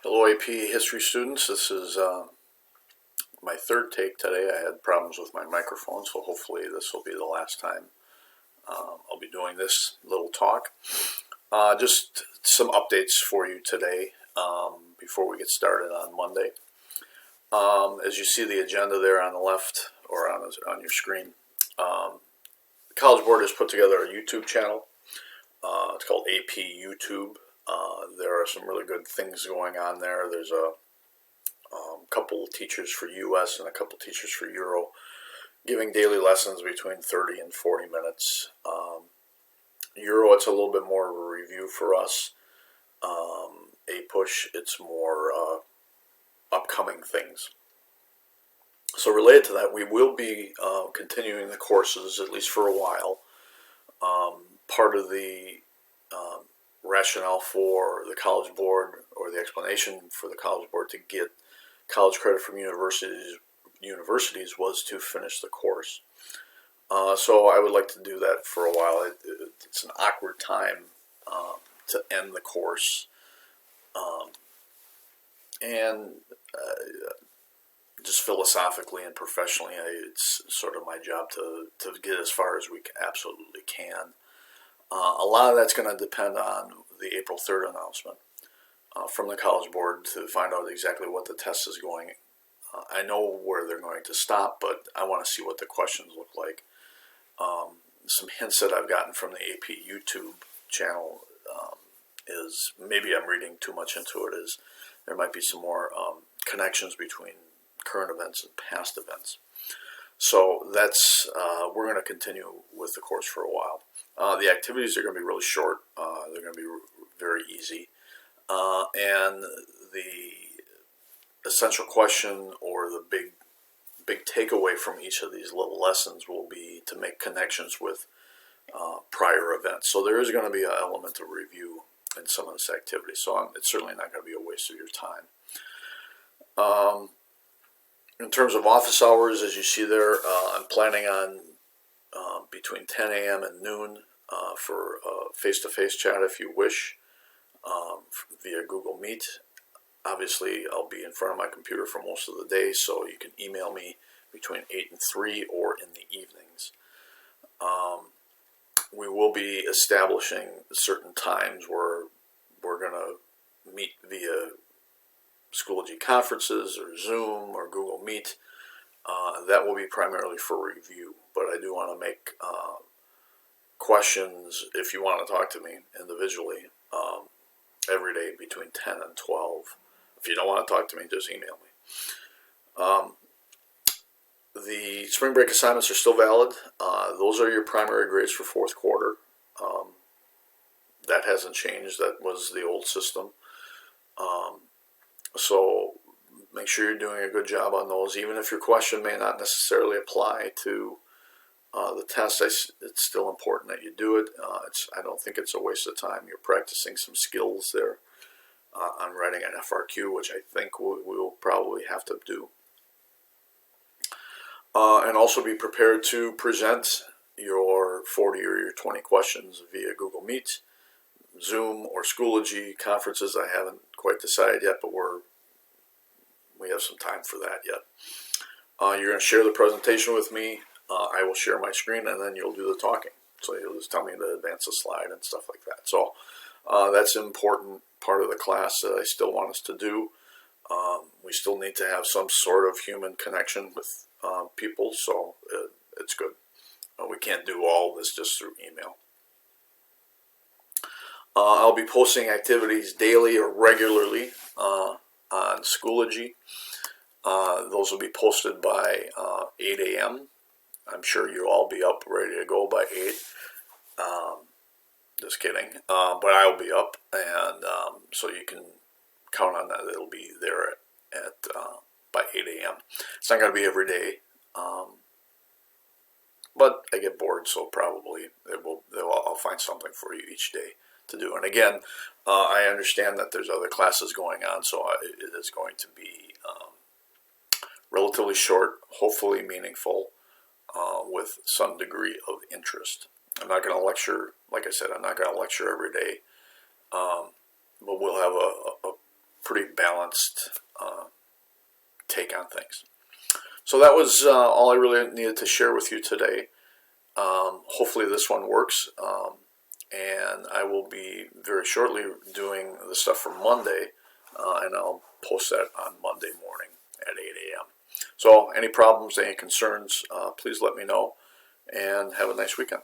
Hello AP history students, this is my third take today. I had problems with my microphone, so hopefully this will be the last time I'll be doing this little talk. Just some updates for you today before we get started on Monday. As you see the agenda there on the left or on your screen, the College Board has put together a YouTube channel. It's called AP YouTube. There are some really good things going on there. There's a couple teachers for US and a couple teachers for Euro giving daily lessons between 30 and 40 minutes. Euro, it's a little bit more of a review for us. APUSH, it's more upcoming things. So related to that, we will be continuing the courses, at least for a while. Part of the rationale for the College Board, or the explanation for the College Board to get college credit from universities was to finish the course. So I would like to do that for a while. It's an awkward time to end the course. And just philosophically and professionally, it's sort of my job to get as far as we absolutely can. A lot of that's going to depend on the April 3rd announcement from the College Board to find out exactly what the test is going. I know where they're going to stop, but I want to see what the questions look like. Some hints that I've gotten from the AP YouTube channel is, maybe I'm reading too much into it, is there might be some more connections between current events and past events. So that's, we're going to continue with the course for a while. The activities are going to be really short. They're going to be very easy. And the essential question, or the big takeaway from each of these little lessons, will be to make connections with prior events. So there is going to be an element of review in some of this activity. So it's certainly not going to be a waste of your time. In terms of office hours, as you see there, I'm planning on between 10 a.m. and noon for face-to-face chat if you wish, via Google Meet. Obviously, I'll be in front of my computer for most of the day, so you can email me between 8 and 3 or in the evenings. We will be establishing certain times where we're going to meet via Schoology conferences or Zoom or Google Meet. That will be primarily for review, but I do want to make questions if you want to talk to me individually every day between 10 and 12. If you don't want to talk to me, just email me. The spring break assignments are still valid. Those are your primary grades for fourth quarter. That hasn't changed. That was the old system. So make sure you're doing a good job on those. Even if your question may not necessarily apply to the test, it's still important that you do it. I don't think it's a waste of time. You're practicing some skills there on writing an FRQ, which I think we will probably have to do. And also be prepared to present your 40 or your 20 questions via Google Meet, Zoom, or Schoology conferences. I haven't quite decided yet, but we have some time for that yet. You're going to share the presentation with me. I will share my screen, and then you'll do the talking. So you'll just tell me to advance the slide and stuff like that. So that's an important part of the class that I still want us to do. We still need to have some sort of human connection with people, so it's good. We can't do all this just through email. I'll be posting activities daily or regularly on Schoology. Those will be posted by 8 a.m. I'm sure you'll all be up ready to go by 8. Just kidding. But I'll be up, and so you can count on that. It'll be there by 8 a.m. It's not going to be every day, but I get bored, so probably I'll find something for you each day to do. And again, I understand that there's other classes going on, so it is going to be relatively short, hopefully meaningful, with some degree of interest. I'm not going to lecture, like I said, I'm not going to lecture every day, but we'll have a pretty balanced take on things. So that was all I really needed to share with you today. Hopefully this one works, and I will be very shortly doing the stuff for Monday, and I'll post that on Monday morning at 8 a.m. So any problems, any concerns, please let me know, and have a nice weekend.